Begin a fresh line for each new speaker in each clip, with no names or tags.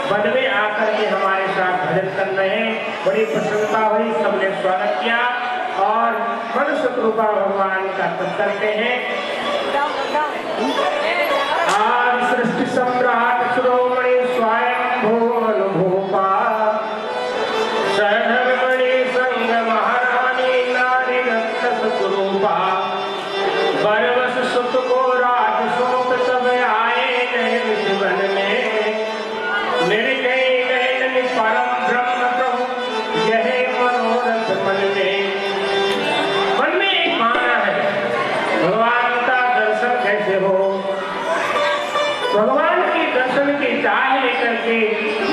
One में आकर के हमारे साथ भजन कर रहे हैं। बड़ी प्रसन्नता हुई, सबने स्वागत किया और मनुष्य कृपा भगवान का तप करते हैं। आज सृष्टि सम्राट शिरोमणि स्वयं भूपा सहधर्मणि संग महारानी नारी रत्न स्वरूपा बरवस सुत को राज सौंप तब आए नए जीवन में निर्गय नयन परम ब्रह्म प्रभु यह मनोरथ मन में। मन में एक माना है भगवान का दर्शन कैसे हो। भगवान की दर्शन की चाह लेकर के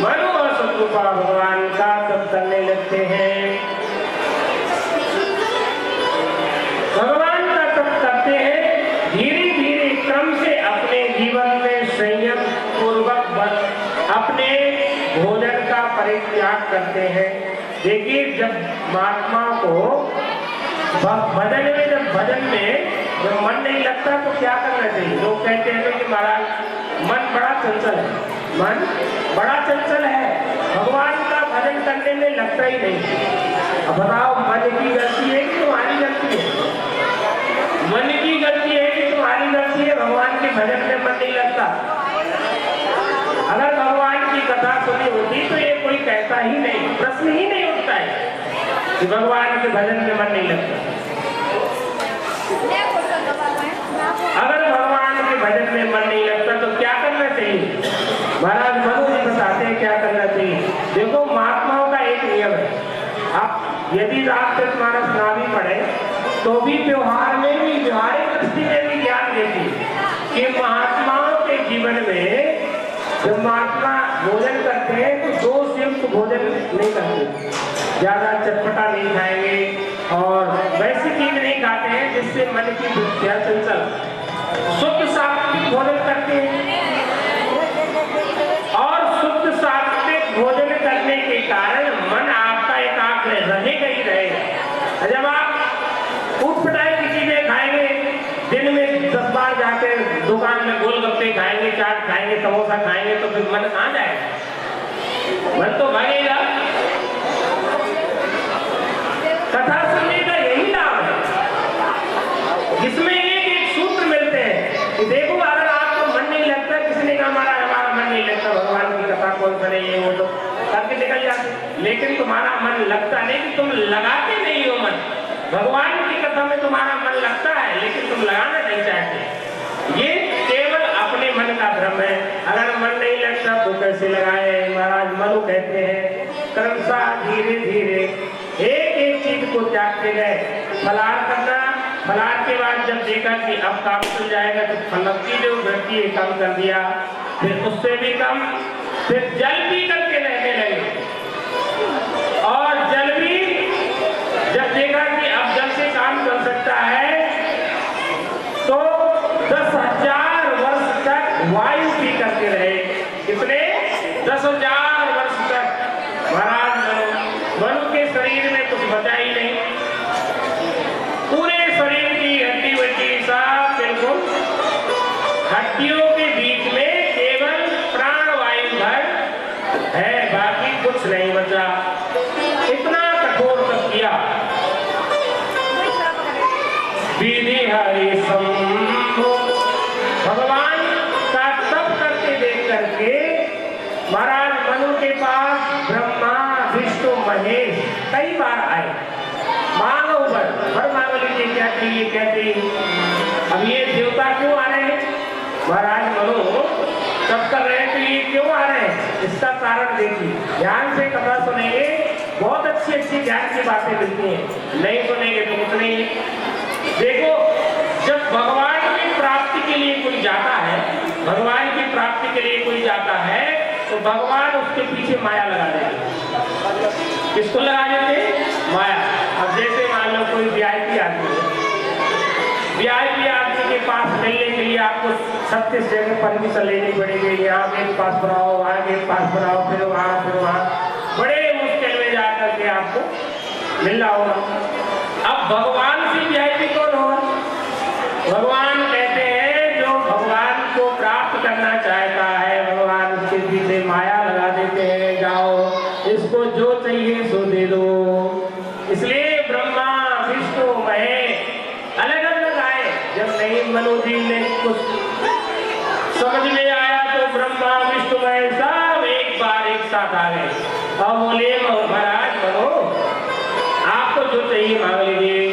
मनु और सतरूपा भगवान का तप करने लगते हैं। भगवान का तप करते हैं, धीरे धीरे क्रम से अपने जीवन में संयम पूर्वक अपने भोजन का परित्याग करते हैं। देखिए जब महात्मा को भजन में जब मन नहीं लगता तो क्या करना चाहिए। लोग कहते हैं कि महाराज मन बड़ा चंचल है, मन बड़ा चंचल है, भगवान का भजन करने में लगता ही नहीं। अब बताओ मन की गलती है कि तुम्हारी गलती है। मन की गलती है कि तुम्हारी गलती है, भगवान के भजन में मन नहीं लगता। अगर भगवान की कथा सुनी होती तो ये कोई कहता ही नहीं, प्रश्न ही नहीं उठता है कि भगवान के भजन में मन नहीं लगता। अगर भगवान के भजन में मन नहीं लगता तो क्या करना चाहिए। महाराज मनु जी बताते हैं क्या करना चाहिए। देखो महात्माओं का एक नियम है, आप यदि रामचरितमानस ना भी पढ़े तो भी व्यवहार में भी, व्यवहारिक दृष्टि में भी ज्ञान देती है कि महात्माओं के जीवन में जब महात्मा भोजन करते हैं तो दोष युक्त भोजन नहीं करते, ज्यादा चटपटा नहीं खाएंगे और वैसी चीज नहीं खाते हैं जिससे मन की वृत्तियां चंचल। शुद्ध सात्विक भोजन करते हैं और शुद्ध सात्विक भोजन करने के कारण मन आपका एकाग्र रहेगा ही रहेगा। जब आप उठपटाई की चीजें खाएंगे, दिन में 10 बार जाके दुकान में गोलगप्पे खाएंगे, चाट खाएंगे, समोसा खाएंगे तो फिर मन कहाँ जाएगा, मन तो भागेगा। कथा सुनने का यही लाभ है, जिसमें एक सूत्र मिलते हैं कि देखो अगर आपको मन नहीं लगता, किसने कहा हमारा मन नहीं लगता, भगवान की कथा कौन करे ये वो तो करके निकल जाते, लेकिन तुम्हारा मन लगता नहीं कि तुम लगाते नहीं हो मन। भगवान की कथा में तुम्हारा मन लगता है लेकिन तुम लगाना नहीं चाहते। ये केवल अपने मन का भ्रम है। अगर मन नहीं लगता तो कैसे लगाए। महाराज मनु कहते हैं क्रमशः धीरे धीरे एक एक चीज को त्यागते गए। फलाहार करना, फलाहार के बाद जब देखा कि अब काम चल जाएगा तो फल की जो वृत्ति है कम कर दिया, फिर उससे भी कम, फिर जल पी करके रहने लगे और जल भी जब देखा कि अब जल से काम चल सकता है तो 10,000 वर्ष तक वायु पी करके रहे। कितने 10,000 वर्ष तक। महाराज मनु के शरीर में कुछ बचा ही नहीं, पूरे शरीर की हड्डी वड्डी सब बिल्कुल, हड्डियों के बीच में केवल प्राणवायु भर है, बाकी कुछ नहीं बचा। इतना कठोर तप किया। विधि हरि शंभु भगवान का तप करके देख करके महाराज मनु के पास ब्रह्मा विष्णु महेश कई बार आए। मांगो वर मांगो लीजिए, क्या चाहिए क्या चाहिए। अब ये देवता क्यों आ रहे हैं। महाराज मनु तप कर रहे हैं तो ये क्यों आ रहे हैं, इसका कारण देखिए। ध्यान से कथा सुनेंगे, बहुत अच्छी अच्छी ज्ञान की बातें मिलती हैं, नहीं सुनेंगे तो कुछ नहीं। देखो जब भगवान की प्राप्ति के लिए कोई जाता है, भगवान की प्राप्ति के लिए कोई जाता है तो भगवान उसके पीछे माया लगा देते। किसको लगा देते, माया। अब जैसे मान लो कोई वीआईपी आदमी है, वीआईपी आदमी के पास मिलने के लिए आपको 36 जगह परमिशन लेनी पड़ेगी। यहाँ गेट पास बनाओ, वहाँ गेट पास बनाओ, फिर वहाँ बड़े मुश्किल में जाकर के आपको मिलना होगा। अब भगवान से वीआईपी कौन होगा। भगवान कहते हैं जो भगवान को प्राप्त करना चाहता है, भगवान उसके पीछे माया लगा देते बात आ गई। अब बोले महाराज मनु आपको जो चाहिए मांग लीजिए।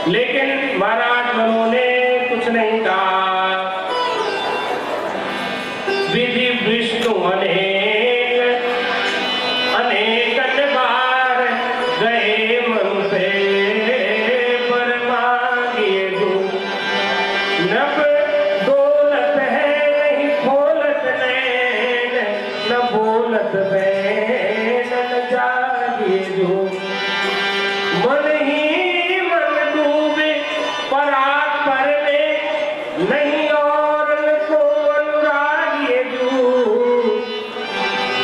लेकिन महाराज मनु ने कुछ नहीं कहा। विधि विष्णु अनेक अनेक बार गए मन पे पर मांगिए जो नब दौलत है नहीं खोलत नैन न बोलत बैन न जागिए जो मन ही मन डूबे परात पर में नहीं और को अनुरागिए जो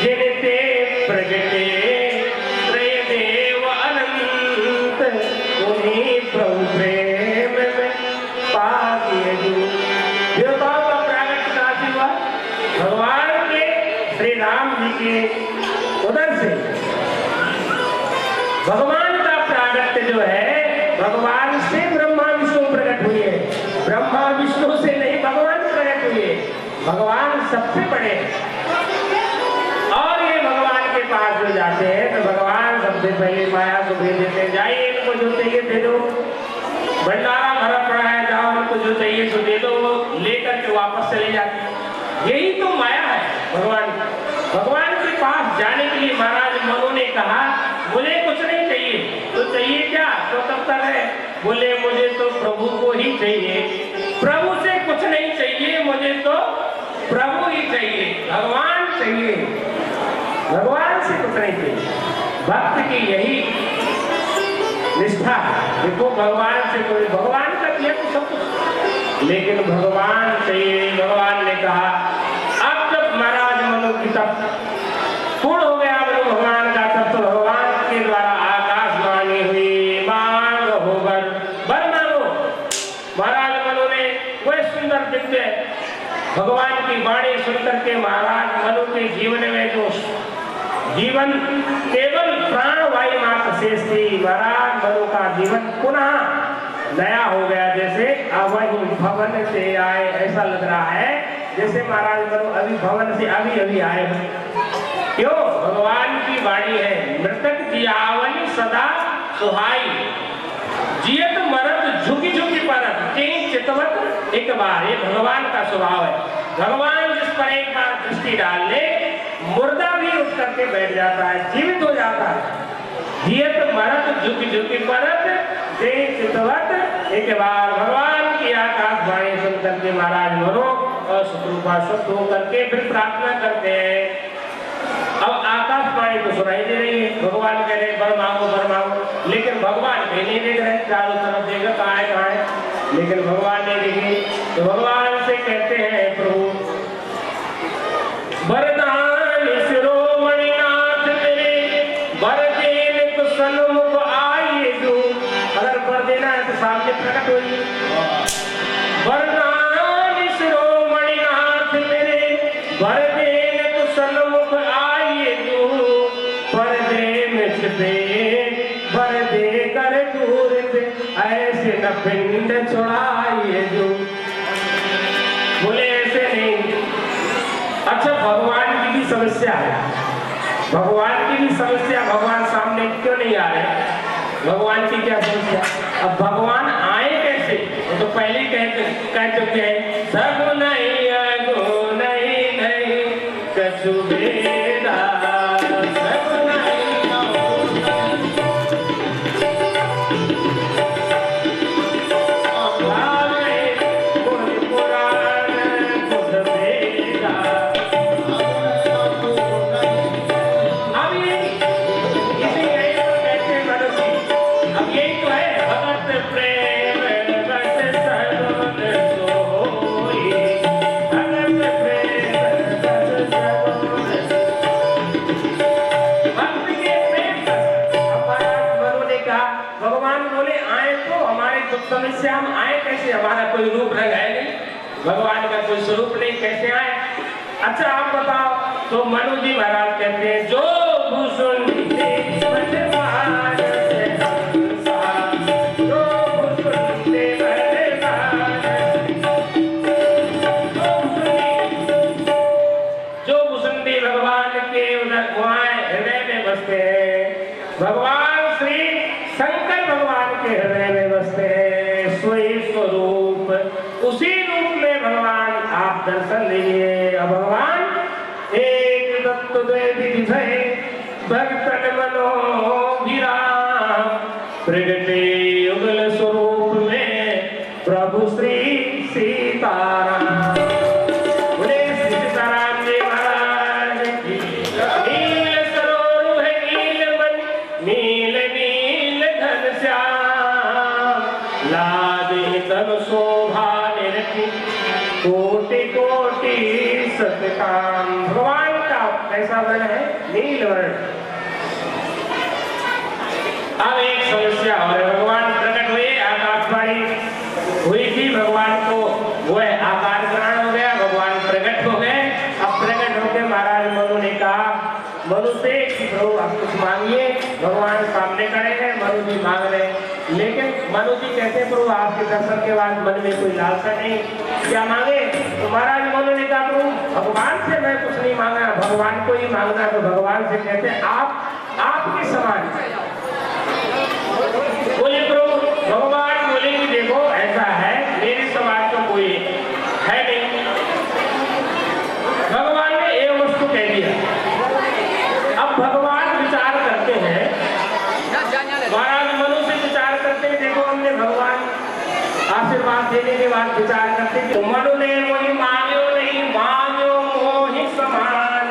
जिनते प्रगटे त्रय देव अनंत उन्हीं प्रभु प्रेम में पागिए जो। देवताओं का प्रागट्य कहाँ हुआ? भगवान के श्री राम जी के उदर से। भगवान का प्रागट्य जो है भगवान से ब्रह्मा विष्णु प्रकट हुए हैं। ब्रह्मा विष्णु से नहीं भगवान प्रकट हुए। भगवान सबसे बड़े और ये भगवान के पास जो जाते हैं तो भगवान सबसे पहले माया को भेज देते हैं, जाइए इनको जो चाहिए दे दो, भंडारा भरा पड़ा है, जाओ उनको जो चाहिए तो दे दो, वो लेकर के वापस चले जाते हैं। यही तो माया है भगवान। भगवान के पास जाने के लिए महाराज मनु ने कहा मुझे कुछ नहीं चाहिए। तो चाहिए क्या? तो तब तक है बोले मुझे तो प्रभु को ही चाहिए, प्रभु से कुछ नहीं चाहिए, मुझे तो प्रभु ही चाहिए, भगवान चाहिए, भगवान से कुछ नहीं चाहिए। भक्त की यही निष्ठा है। देखो भगवान से कोई भगवान का दिया तो सब कुछ, लेकिन भगवान चाहिए। भगवान ने कहा अब जब महाराज मनु की तप पूर्ण हो गया मनु भगवान का तब तो भगवान के द्वारा आकाशवाणी हुई मांग होकर वर मांगो। महाराज मनु ने वह सुंदर दिव्य भगवान की वाणी सुनकर के महाराज मनु के जीवन में जो जीवन केवल प्राण वायु मात्र शेष थी, महाराज मनु का जीवन पुनः नया हो गया। जैसे वही भवन से आए, ऐसा लग रहा है जैसे महाराज मनु अभी भवन से अभी आए हैं। क्यों? भगवान की वाणी है मृतक जियावनी सदा सुहाई जियत मरत झुकी झुकी परत तीन चितवत एक बार। ये भगवान का स्वभाव है। भगवान जिस पर एक बार दृष्टि डाल ले मुर्दा भी उठ करके बैठ जाता है, जीवित हो जाता है। जियत मरत झुकी झुकी परत तीन चितवत एक बार। भगवान की आकाशवाणी सुन करके महाराज मनु और सुखरूपा शुद्ध होकर के फिर प्रार्थना करते हैं। अब आकाशवाणी तो सुनाई दे रही है, भगवान कह रहे वर मांगो, लेकिन भगवान कहीं नहीं देख रहे, चारों तरफ देखा कहाँ है, लेकिन भगवान नहीं दिखे। तो भगवान से कहते हैं प्रभु वरदान शिरोमणि नाथ मेरे वर देने को सन्मुख आइए जो। अगर वर देना है तो सामने प्रकट होइए। वरदान शिरोमणि नाथ मेरे वर देने को सन्मुख आइए जो। पर्दे में छिपे वर दे कर दूर से ऐसे न पिंड छुड़ाइए जो। बोले ऐसे नहीं। अच्छा भगवान की भी समस्या है, भगवान की भी समस्या, भगवान सामने क्यों नहीं आ रहे? भगवान की क्या समस्या? अब भगवान आए कैसे? वो तो पहले कह चुके हैं सब नहीं अगो नहीं कछु बेदा सब नहीं समस्या हम आए कैसे? हमारा कोई रूप रंग है नहीं, भगवान का कोई स्वरूप नहीं, कैसे आए? अच्छा आप बताओ। तो मनु जी महाराज कहते हैं जो भूषण भगवान के भगवान श्री शंकर भगवान के हृदय में बसते हैं, स्वयं स्वरूप उसी रूप में भगवान आप दर्शन लीजिए। अब भगवान एक दत्त द्वैति भक्तन मनोभिराम प्रगटे युगल स्वरूप में प्रभु श्री सीताराम। बोले सीताराम जी महाराज की। नील सरोवर है नीलवन नील नील घनश्याम लादे तब शोभा निरखी कोटि कोटि सतकाम। भगवान का कैसा वर्ण है? नील वर्ण। अब एक समस्या और भगवान प्रकट हुए, आकाशवाणी हुई थी, भगवान को वो आकार ग्रहण हो गया, भगवान प्रकट हो गए। अब प्रकट होकर महाराज मनु ने कहा मनु से कि प्रभु आप कुछ मांगिए। भगवान सामने खड़े हैं, मनु जी मांग रहे, लेकिन मनु जी कहते हैं प्रभु आपके दर्शन के बाद मन में कोई लालसा नहीं, क्या मांगे? तो महाराज मनु ने कहा प्रभु भगवान से मैं कुछ नहीं मांगा, भगवान को ही मांगना। तो भगवान से कहते हैं आप आपके समान। बोले प्रभु भगवान बोले कि देखो ऐसा है मेरे समाज तो कोई है नहीं। भगवान ने एक वस्तु कह दिया। अब भगवान विचार करते हैं, महाराज मनु से विचार करते हैं, देखो हमने भगवान आशीर्वाद देने के बाद विचार करते हैं तो मनु ने वही मांगो नहीं मांगो मोहि समान,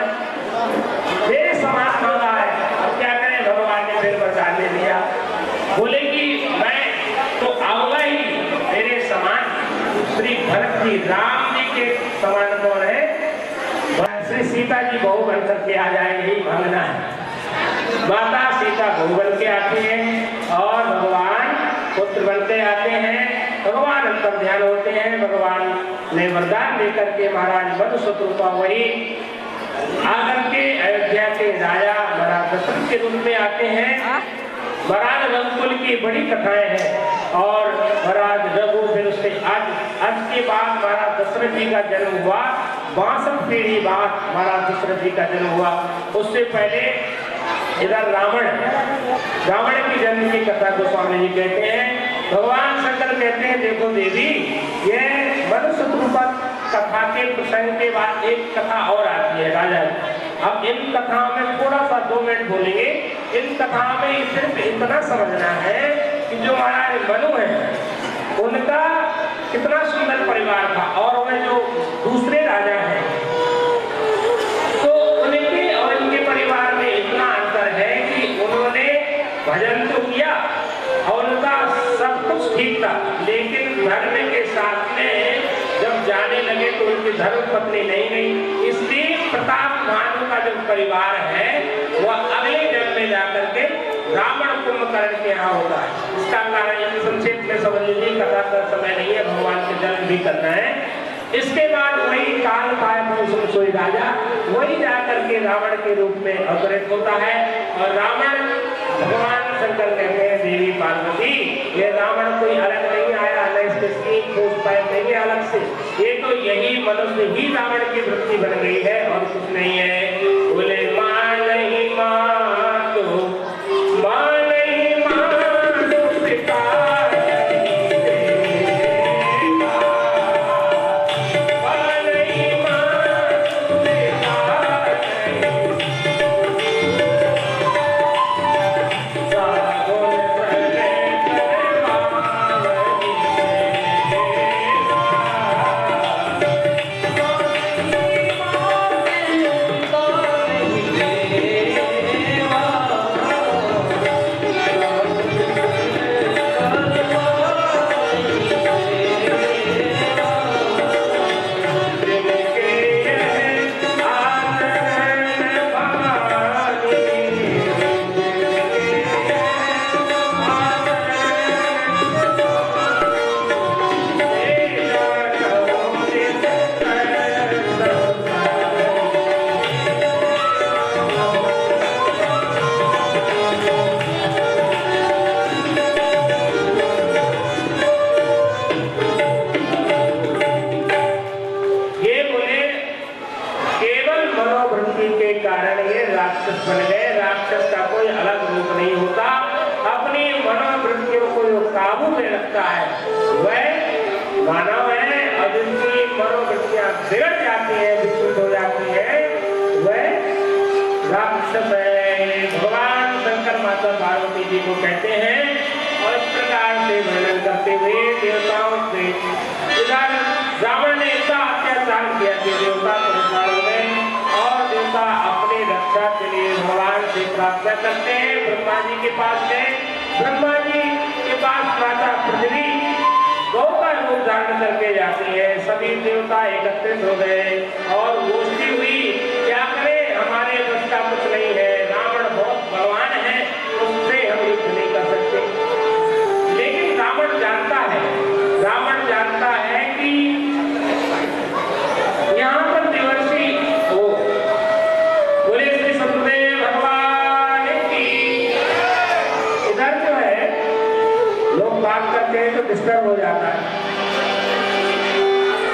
मेरे समान मांगा है। अब क्या करें? भगवान ने फिर वरदान दे दिया, बोले कि मैं तो आऊंगा ही मेरे समान। श्री भरत जी राम जी के समान कौन है? श्री सीता जी बहू बनकर के आ जाएंगे, ही मांगना है। माता सीता बहू बन के आती है और भगवान पुत्र बनते आते हैं। भगवान अंतर ध्यान होते हैं। भगवान ने वरदान देकर के महाराज मधु शत्रुपा वही आकर के अयोध्या के राजा महाराज दशरथ के रूप में आते हैं। महाराज रघुकुल की बड़ी कथाएं हैं और महाराज रघु फिर उसके आज के बाद महाराज दशरथ जी का जन्म हुआ। 62 पीढ़ी बाद महाराज दशरथ जी का जन्म हुआ। उससे पहले इधर रावण की जन्म की कथा को स्वामी जी कहते हैं। भगवान शंकर कहते हैं देखो देवी ये मधु शत्रुपा कथा के प्रसंग के बाद एक कथा और आती है राजा। अब इन कथाओं में थोड़ा सा 2 मिनट बोलेंगे। इन कथाओं में सिर्फ इतना समझना है कि जो महाराज मनु है उनका कितना सुंदर परिवार था और उन्हें जो दूसरे राजा हैं तो उनके और इनके परिवार में इतना अंतर है कि उन्होंने भजन तो किया और उनका सब कुछ ठीक था, लेकिन धर्म के साथ में जब जाने लगे तो उनकी धर्म पत्नी नहीं गई। इसलिए प्रताप भानु का जो परिवार है वह अगले जन्म में जाकर के रावण कुंभकर्ण के यहाँ होता है। इसका कारण यदि संक्षेप में समझ लीजिए, कथा का समय नहीं है, भगवान के जन्म भी करना है। इसके बाद वही काल पाए सोई राजा वही जाकर के रावण के रूप में अवतरित होता है और रावण भगवान शंकर कहते हैं देवी पार्वती ये रावण कोई अलग नहीं आया, न इसके सींग फूट पाए नहीं अलग से, ये तो यही मनुष्य ही रावण की वृत्ति बन गई है और कुछ नहीं है। बोले मां नहीं मां तो मां नहीं मां तो पिता कारण ये राक्षस बन गए। राक्षस का कोई अलग रूप नहीं होता, अपनी मनोवृत्तियों को जो काबू में रखता है वह मानव है, और जिनकी मनोवृत्तियां बिगड़ जाती है, विकृत हो जाती है, वह राक्षस है। भगवान शंकर माता पार्वती जी को कहते हैं, और इस प्रकार से वर्णन करते हुए देवताओं से इधर रावण ने ऐसा अत्याचार किया कि देवता परेशान हो गए, और देवता अपनी रक्षा के लिए भगवान से प्रार्थना करते हैं। ब्रह्मा जी के पास गए, ब्रह्मा जी के पास माता पृथ्वी गौ का रूप धारण करके जाती है। सभी देवता एकत्रित हो गए और गोष्ठी हुई, क्या करें, हमारे बस का कुछ नहीं है, रावण बहुत बलवान है, उससे हम युद्ध नहीं कर सकते। लेकिन रावण जानता है कि यहाँ पर देवर्षि वो बोले श्री सतदेव भगवान की। इधर जो है लोग बात करते हैं तो डिस्टर्ब हो जाता है।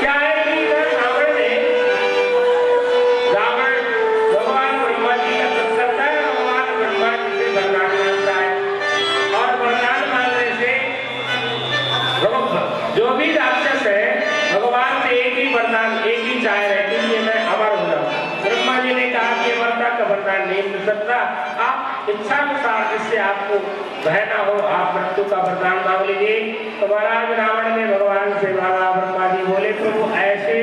क्या है कि इधर रावण भगवान ब्रह्मा जी का तप करता है, भगवान ब्रह्मा जी से वरदान मांगता है, और वरदान मांगने से जो भी राक्षस है भगवान से एक ही वरदान, एक ही चाह रहती है, मैं अमर हो जाऊं। ब्रह्मा जी ने कहा कि अमरता का वरदान नहीं मिल सकता, आप इच्छानुसार जिससे आपको भय ना हो आप मृत्यु का वरदान मांग लीजिए। तो महाराज रावण ने भगवान से मांगा। ब्रह्मा जी बोले प्रभु ऐसे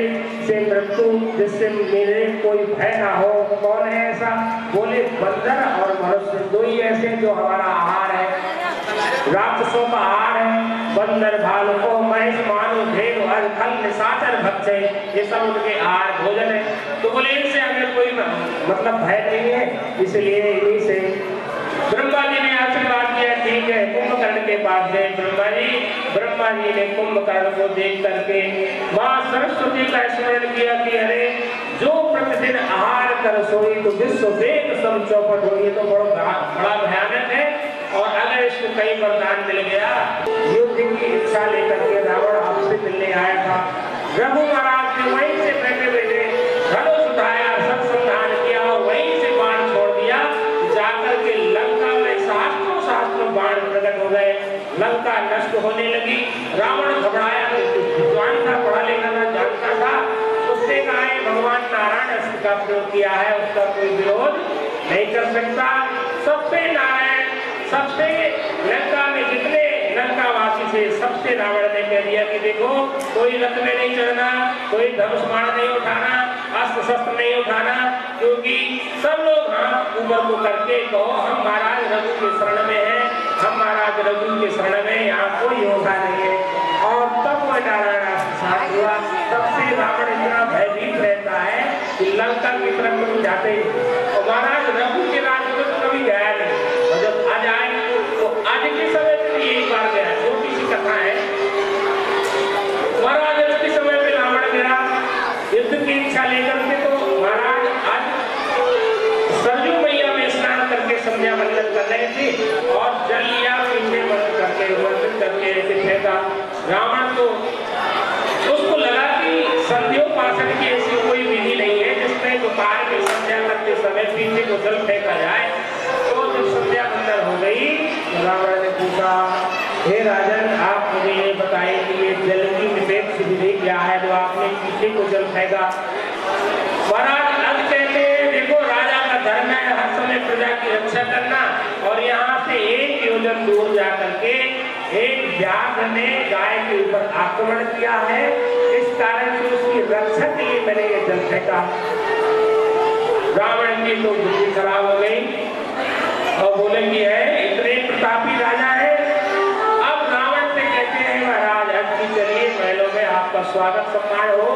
से मृत्यु जिससे मेरे कोई भय ना हो, कौन है ऐसा? बोले बंदर और मनुष्य, दो ही ऐसे जो हमारा आहार है, राक्षसों का आहार है। बंदर भालू को महेश मानु भेड़ खल निशाचर भक्षे, ये सब उनके आहार भोजन है। तो बोले इनसे हमें कोई मतलब भय नहीं है, इसलिए इन्हीं से। ब्रह्मा जी ने आशीर्वाद किया, ठीक है। कुंभकर्ण के पास गए ब्रह्मा जी ने कुंभकर्ण को देख करके माँ सरस्वती का स्मरण किया कि अरे जो प्रतिदिन आहार कर सोई तो विश्व वेग सब चौपट होगी, तो बड़ा भयानक है। और अगर इसको कई वरदान मिल गया, युद्ध की इच्छा लेकर के रावण आपसे मिलने आया था। रघु महाराज ने वहीं से बैठे बैठे धनुष उठाया, सब संधान किया और वहीं से बाण छोड़ दिया। जाकर के लंका में सहस्त्रों बाण प्रकट हो गए, लंका नष्ट होने लगी। रावण घबराया, विद्वान था, पढ़ा लिखा था, जानता था, उसने कहा भगवान नारायण अस्त्र का प्रयोग किया है, उसका कोई विरोध नहीं कर सकता। सबसे नारायण, सबसे लंका में जितने लंकावासी थे सबसे रावण ने कह दिया कि देखो कोई रथ में नहीं चढ़ना, कोई धनुष बाण नहीं उठाना, अस्त्र शस्त्र नहीं उठाना, क्योंकि सब लोग हाथ ऊपर को करके कहो हम महाराज रघु के शरण में हैं, हम महाराज रघु के शरण में, यहाँ कोई होता नहीं है। और तब वह नारायण अस्त्र हुआ। तब से रावण इतना भयभीत रहता है कि लंका की तरफ कभी जाते ही, और महाराज रघु के राज्य में तो कभी गया नहीं, और जब आज आए तो आज के समय में एक बार गया। छोटी सी कथा है, महाराज के समय में रावण गया युद्ध की इच्छा लेकर के, तो महाराज आज सरजू मैया में स्नान करके संध्या वंदन कर रहे थे, और जल लिया पीछे बंद करके वर्जित करके फेंका। रावण तो उसको लगा कि संध्योपासन की ऐसी कोई विधि नहीं है जिसमें दोपहर में संध्या करते समय पीछे को जल फेंका जाए। तो जब संध्या वंदन हो गई, रावण ने पूछा, हे राजन आप मुझे ये बताएं कि ये जल की निरपेक्ष विधि क्या है जो आपने पीछे को जल फेंका? महाराज अब कहते हैं देखो राजा का धर्म है हर समय प्रजा की रक्षा करना, और यहाँ से 1 योजन दूर जा करके एक व्याघ्र ने गाय के ऊपर आक्रमण किया है, इस कारण से उसकी रक्षा के लिए मैंने ये जल फेंका। रावण की तो बुद्धि खराब हो गई और बोलेंगी है इतने प्रतापी राजा है। अब रावण से कहते हैं महाराज अब की चलिए महलों में आपका स्वागत सम्मान हो,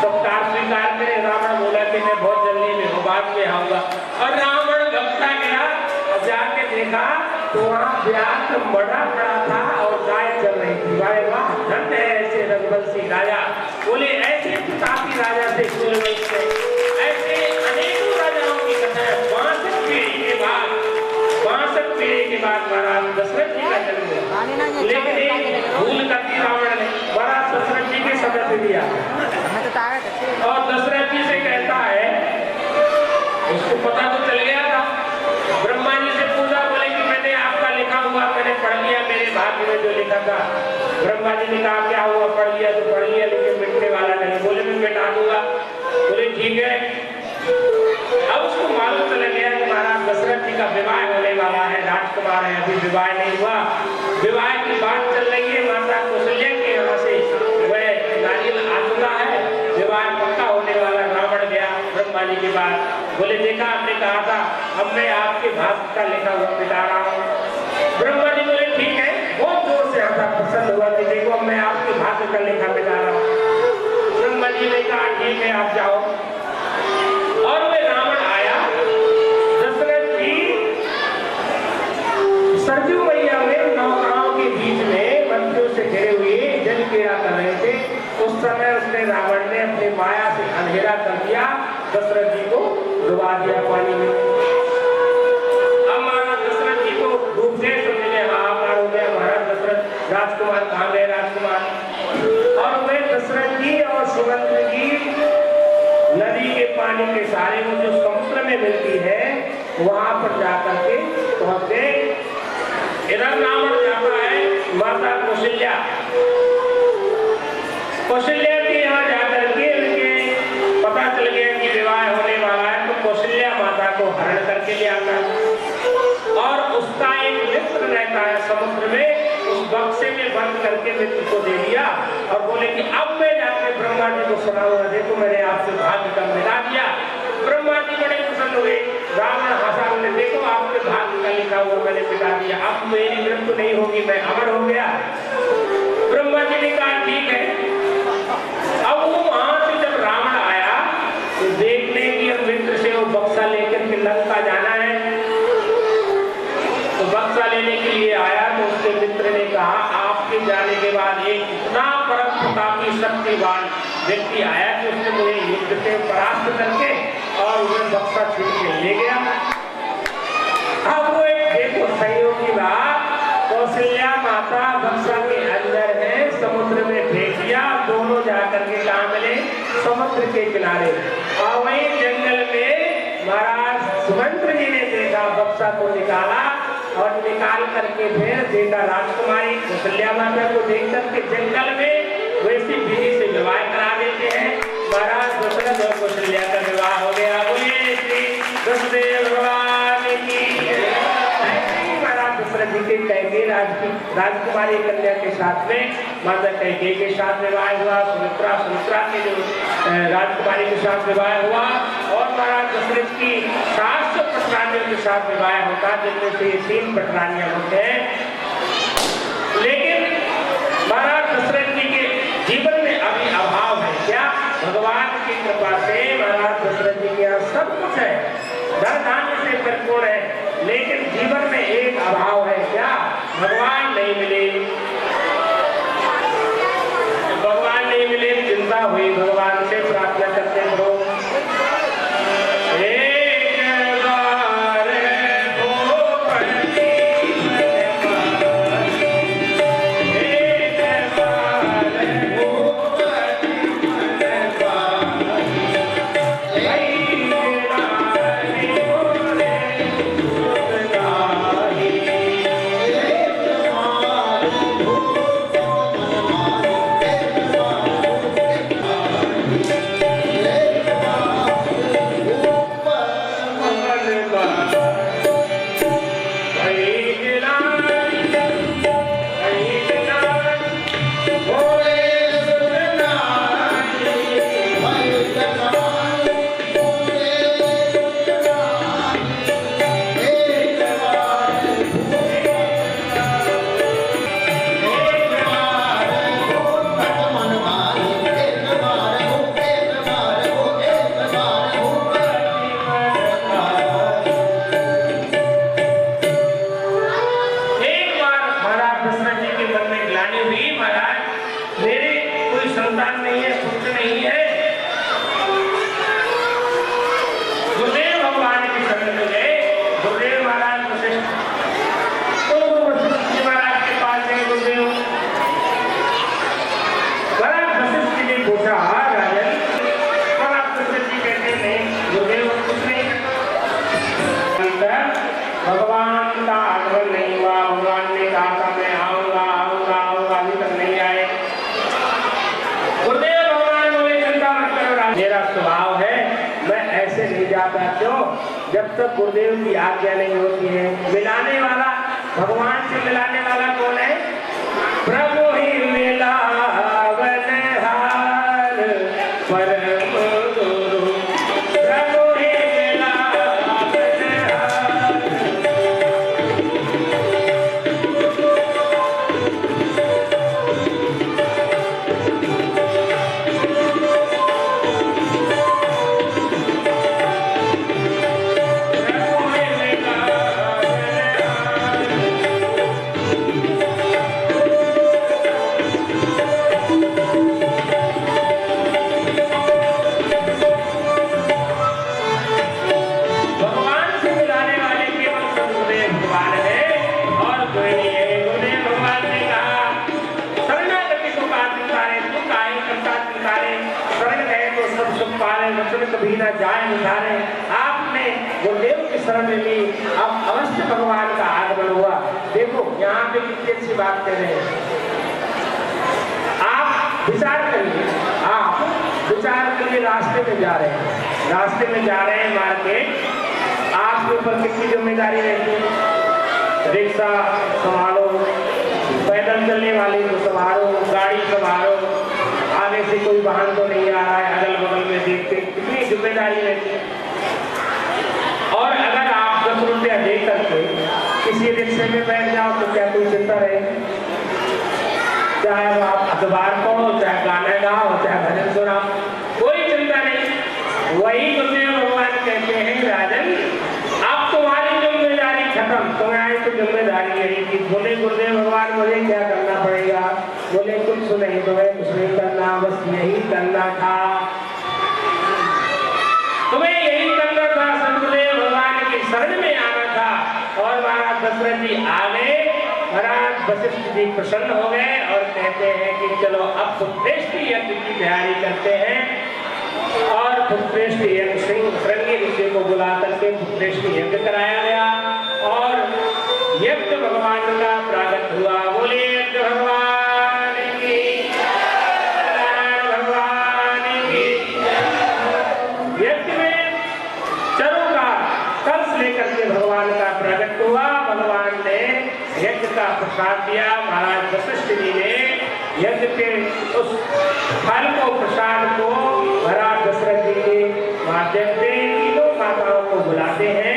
सत्कार स्वीकार करें। रावण बोला कि मैं बहुत जल्दी में हूँ, बाद में आऊंगा। और रावण घबरा गया और जाके देखा तो वहाँ व्याघ्र मरा पड़ा था और गाय चल रही थी। वाह धन है ऐसे रघुवंशी राजा। बोले ऐसे प्रतापी राजा से ऐसे अनेकों राजाओं की कथा है। 62 पीढ़ी के बाद महाराज दशरथ जी का जन्म हुआ, लेकिन एक भूल करती रावण ने, महाराज दशरथ जी के समय पे दिया और दशरथ जी से कहता है, उसको में जो लिखा था। ब्रह्मा जी ने कहा क्या हुआ, पढ़ लिया तो पढ़ लिया, लेकिन मिटने वाला नहीं। बोले मैं मिटा दूंगा। बोले ठीक है। अब उसको मालूम चला गया कि महाराज दशरथ जी का विवाह होने वाला है, राजकुमार है, अभी विवाह नहीं हुआ। विवाह की बात चल रही है, माता कौशल्या के यहाँ से वह नारियल आ चुका है, विवाह पक्का होने वाला। रावण गया ब्रह्मा जी के बाद, बोले देखा आपने कहा था, अब मैं आपके भाग्य का लिखा हुआ मिटा रहा हूँ। ब्रह्मा जी बोले ठीक है, बहुत जोर से आता प्रसन्न हुआ कि देखो अब मैं आपके भाग्य का लिखा मिटा रहा हूँ। ब्रह्मा जी ने कहा ठीक है आप जाओ। और वे रावण आया, दशरथ जी सरजू मैया में नौकाओं के बीच में मंत्रियों से घिरे हुए जल क्रीड़ा कर रहे थे। उस समय उसने रावण ने अपनी माया से अंधेरा कर दिया, दशरथ जी को डुबा दिया पानी में। अब महाराज दशरथ जी को डूब गए, समझने हाहाकार हो गया, महाराज दशरथ राजकुमार कहाँ गए राजकुमार। और वे दशरथ जी और सुमंत्र जी नदी के पानी के सारे में जो समुद्र में मिलती है वहां पर जाकर के पहुंच गए। इधर रावण जाता है माता कौशल्या के यहाँ जाकर के उनके पता चल गया कि विवाह होने वाला है, तो कौशल्या माता को हरण करके ले आता है। और उसका एक मित्र रहता है समुद्र में, उस बक्से में बंद करके मित्र को दे दिया और बोले कि अब मैं जाके ब्रह्मा जी को सुनाऊंगा, देखो मैंने आपसे भाग्य का मिटा दिया। ब्रह्मा जी बड़े प्रसन्न हुए। रावण हंसा, बोले देखो आपके भाग्य का लिखा हुआ मैंने मिटा दिया, अब मेरी मृत्यु नहीं होगी, मैं अमर हो गया। ब्रह्मा जी ने कहा ठीक है। अब वो वहां से जब रावण आया तो देखने की अब मित्र से वो बक्सा लेकर के लंका जाना है, तो बक्सा लेने के लिए आया तो उसके मित्र ने कहा आपके जाने के बाद एक इतना परम प्रतापी शक्तिवान व्यक्ति आया कि उसने मुझे युद्ध से परास्त करके और उन्हें बक्सा छीन के ले गया। अब वो एक देखो सहयोग की बात, कौशल्या माता बक्सा के अंदर है, समुद्र में फेंक दिया, दोनों जाकर के कहाँ मिले, समुद्र के किनारे। और वहीं जंगल में महाराज सुमंत्र जी ने देखा, बक्सा को निकाला और निकाल करके फिर देखा राजकुमारी कौशल्या माता को देख करके जंगल में वैसी विधि से विवाह करा देते हैं। महाराज दशरथ और कौशल्या का विवाह हो गया। बोलिए श्री वसुदेव भगवान की। महाराज दशरथ जी के कैकेयी राजकुमारी कन्या के साथ में माता कैकेयी के साथ विवाह हुआ, सुमित्रा के जो राजकुमारी के साथ विवाह हुआ, और महाराज दशरथ की 700 पटरानियों के साथ विवाह होता, जिनमें से 3 पटरानियां होते हैं। लेकिन महाराज दशरथ जी के जीवन में अभी अभाव है। क्या? भगवान की कृपा से महाराज दशरथ जी के यहाँ सब कुछ है, धन धान्य से भरपूर है, लेकिन जीवन में एक अभाव है। क्या? भगवान नहीं मिले। भगवान नहीं मिले, चिंता हुई, भगवान से प्रार्थना करते रहो। एक बार मिलाता क्यों? जब तक गुरुदेव की आज्ञा नहीं होती है। मिलाने वाला, भगवान से मिलाने वाला कौन है? प्रभु ही मिलावन हार परम गुरु, प्रभु ही मिलावन हार। कभी ना जाए निधारे। आपने गुरुदेव की शरण ली, अब अवश्य भगवान का आगमन हुआ। देखो यहाँ पे कितनी अच्छी बात कह रहे हैं। आप विचार करिए, आप विचार करिए, रास्ते में जा रहे हैं, रास्ते में जा रहे हैं मार्केट, आपके ऊपर कितनी जिम्मेदारी रहती है? रिक्शा संभालो, पैदल चलने वाले को संभालो, गाड़ी संभालो, आगे से कोई वाहन तो नहीं आ रहा है, अगल बगल में देखते, कितनी जिम्मेदारी रहती है। और अगर आप 10 रुपया दे करके किसी रिक्शे में बैठ जाओ तो क्या कोई चिंता रहेगी? चाहे आप अखबार पढ़ो, चाहे गाना गाओ, चाहे भजन सुनाओ, कोई चिंता नहीं। वही गुरुदेव भगवान कहते हैं, राजन अब तुम्हारी जिम्मेदारी खत्म, तुम्हारी तो जिम्मेदारी यही कि बोले गुरुदेव भगवान मुझे क्या करना पड़ेगा? बोले कुछ नहीं, तुम्हें कुछ नहीं करना, बस यही करना था, तुम्हें यही करना था, सतगुरुदेव भगवान की शरण में आना था। और महाराज दशरथ जी आ गए, महाराज वशिष्ठ जी प्रसन्न हो गए और कहते हैं कि चलो अब पुत्रेष्ठ यज्ञ की तैयारी करते हैं। और पुत्रेष्ठ यज्ञ श्रृंगी ऋषि को बुला करके पुत्रेष्ठ यज्ञ कराया गया और यज्ञ भगवान का प्रागट हुआ। बोले यज्ञ भगवान की, भगवान की। यज्ञ में चरों का कलश लेकर के भगवान का प्रागट हुआ। भगवान ने यज्ञ का प्रसाद दिया। महाराज वशिष्ठ जी ने यज्ञ के उस फल को, प्रसाद को महाराज दशरथ जी के माध्यम से तीनों माताओं को बुलाते हैं।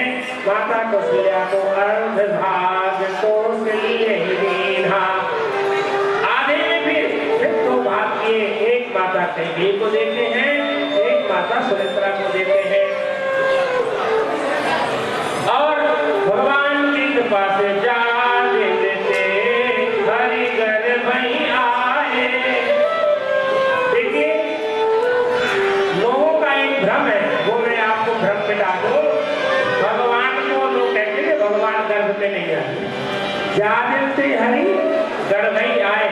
माता कौशल्या को अर्ध भाग कौशल्य दीन्हा, आधे में फिर 2 भाग किए, एक माता कैकेयी को देते हैं, एक माता सुमित्रा को देते हैं। और भगवान की कृपा से जा देते हरिगर भई आए। देखिए लोगों का एक भ्रम है, वो मैं आपको भ्रम मिटा दूं। भगवान को लोग कहते हैं भगवान गर्भ में नहीं आए, जा देते हरि गर्भ ही आए।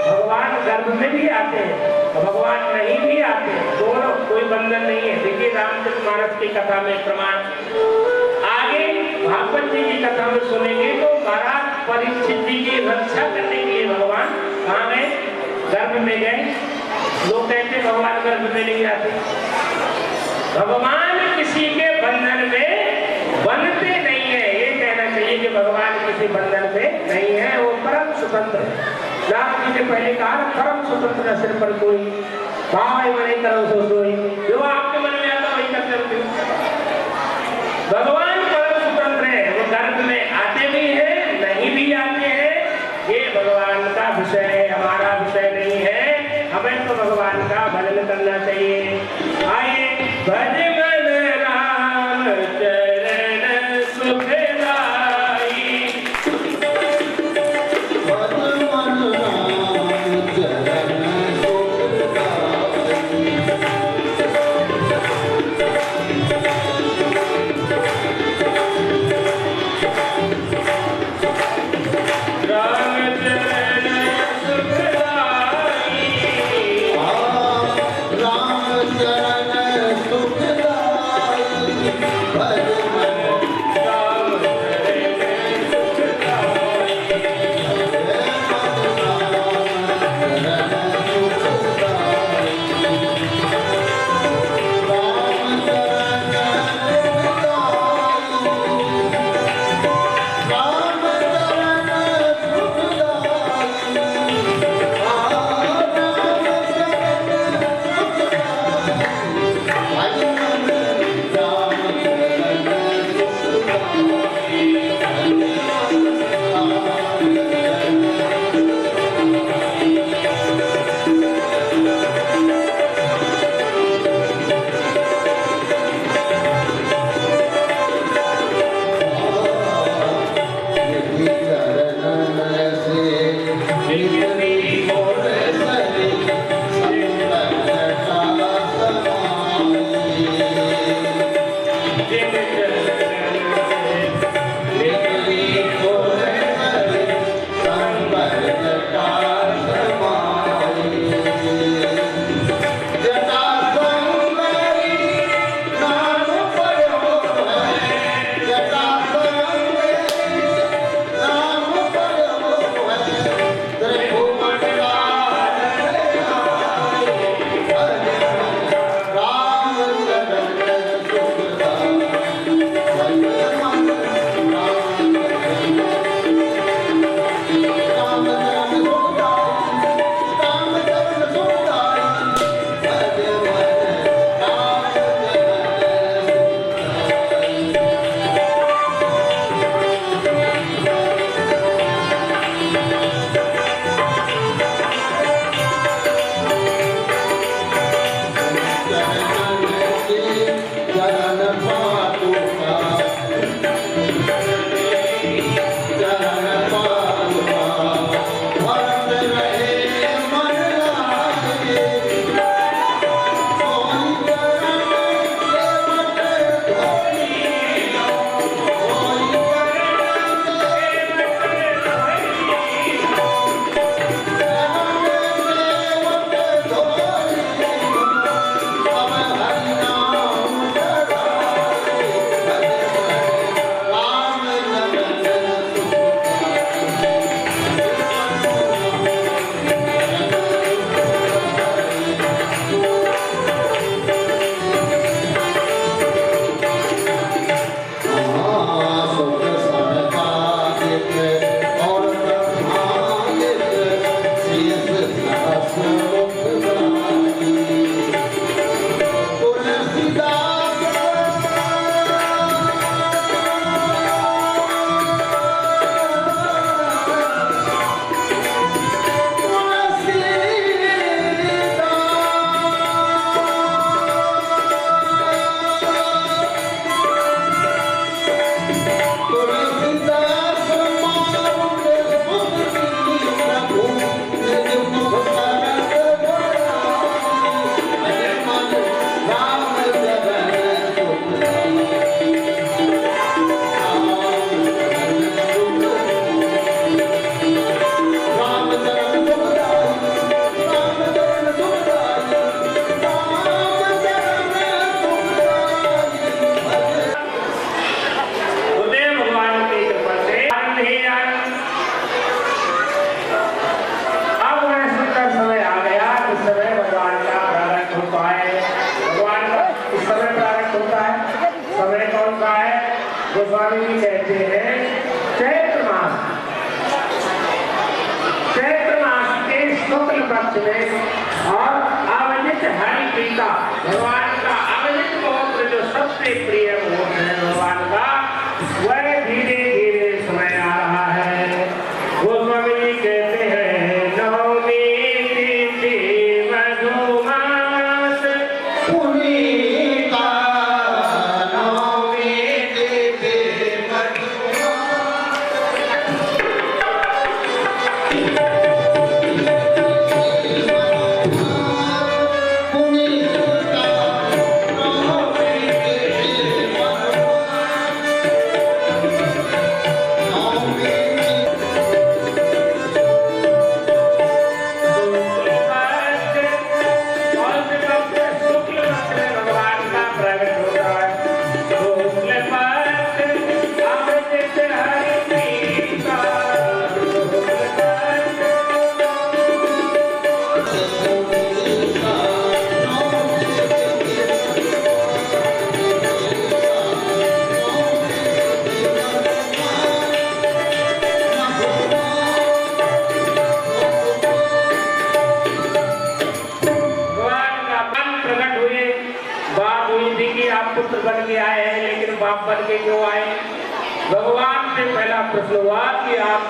भगवान गर्भ में भी आते हैं, भगवान नहीं भी आते हैं, दोनों कोई बंधन नहीं है। देखिए रामचरितमानस की कथा में प्रमाण, आगे भागवत जी की कथा में सुनेंगे तो महाराज परीक्षित जी की रक्षा करने के लिए भगवान कहाँ गए? गर्भ में गए। लोग कहते भगवान गर्भ में नहीं आते। भगवान किसी के बंधन में बंधते नहीं है, ये कहना चाहिए कि भगवान किसी बंधन में नहीं है, वो परम स्वतंत्र है। राम जी ने पहले कहा परम स्वतंत्र सिर पर कोई भाई मने करो सो सोई, जो आपके मन में आता वही कर सकते हो। भगवान परम स्वतंत्र है, वो गर्भ में आते भी हैं, नहीं भी आते हैं। ये भगवान का विषय है, हमारा विषय नहीं है। हमें तो भगवान का भजन करना चाहिए। आइए भज मन राम चरण सुखदाई,
भज मन राम चरण सुखदाई।
गोस्वामी जी कहते हैं चैत्र मास के शुक्ल पक्ष में और आवनित हरि प्रीता भगवान का आवनित गोत्र जो सबसे प्रिय गोत्र है भगवान का, वह धीरे धीरे समय आ रहा है। गोस्वामी जी कहते हैं नवमी तिथि मधुमास पुनीता, नवमी तिथि मधुमास पुत्र बन के आए हैं, लेकिन बाप बन के क्यों आए? भगवान से पहला प्रश्न हुआ कि आप